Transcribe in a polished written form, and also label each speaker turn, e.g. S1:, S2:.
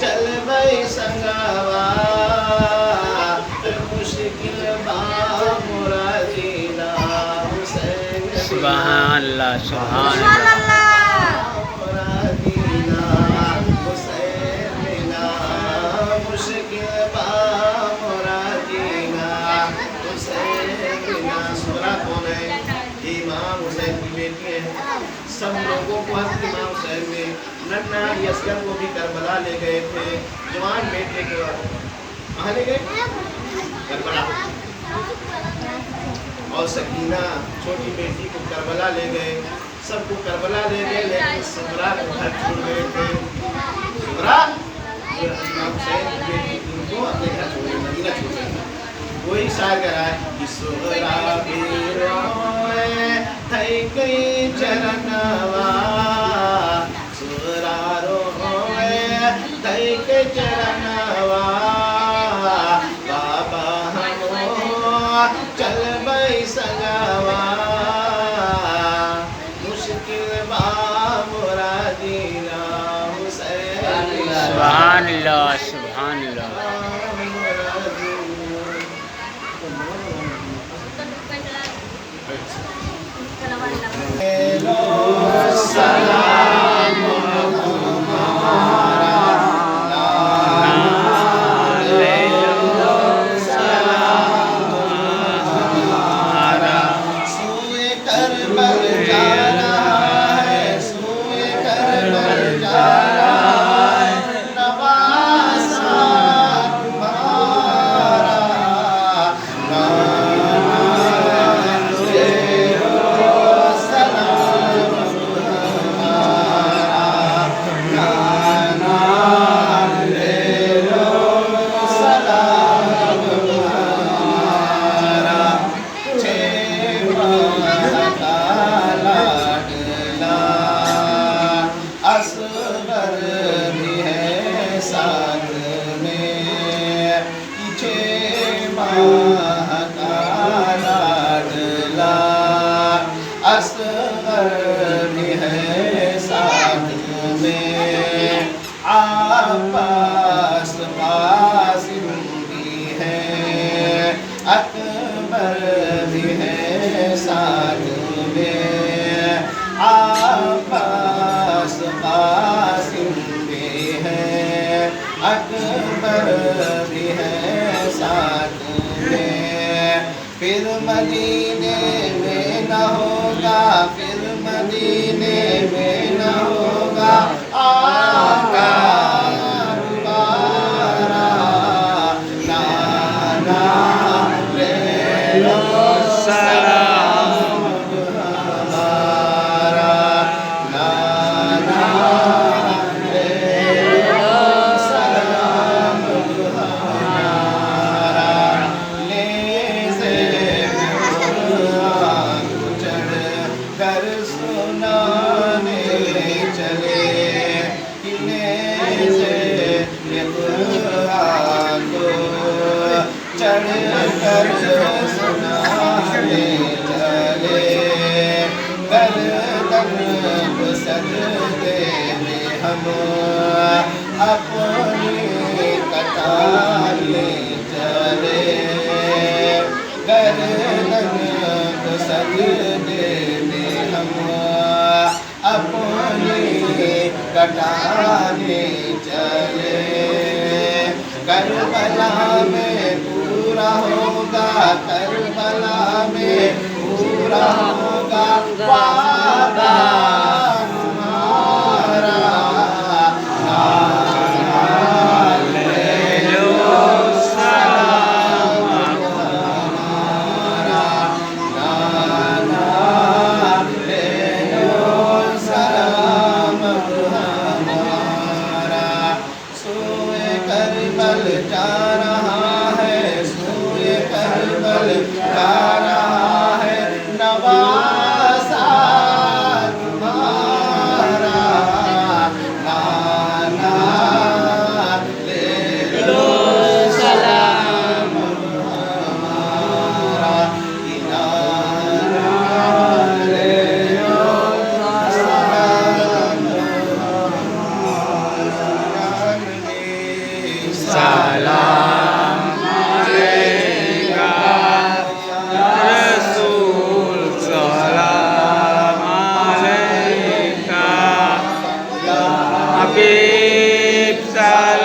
S1: चल भाई संगवा मुश्किल बा मोरा जीना हुसैन
S2: सुभान अल्लाह सुभान
S1: मोरा जीना हुसैन बिना मुश्किल बा मोरा जीना हुसैन बिना। सुरा कौन है? इमाम हुसैन की बेटी है। सब लोगों को हज़रत इमाम हुसैन ने नन्ना यसगर को भी करबला ले गए थे जवान बेटे के बाद। कहाँ ले गए? करबला। और सकीना छोटी बेटी को करबला ले गए। सबको करबला ले गए लेकिन सुगरा को घर छोड़ गए थे। सुगरा इमाम हुसैन की बेटी उनको अपने घर छोड़ गए, मदीना छोड़ गए। वही शायर कह रहा है कि सुगरा भी रोए थई गई चरणवा सुगरा रोए थई गई चरणवा बाबा हमो चल बई संगवा मुश्किल बा मोरा जीना हुसैन
S2: सुभान अल्लाह सुभान अल्लाह।
S1: अकबर भी है साथ में अब्बास कासिम भी है अकबर भी है साथ में। फिर मदीने में न होगा फिर मदीने में न होगा आका अपनी कतार ले चले गर्दन को सजदे में हम अपनी कतार ले चले। करबला में पूरा होगा करबला में पूरा होगा वादा
S3: সালাম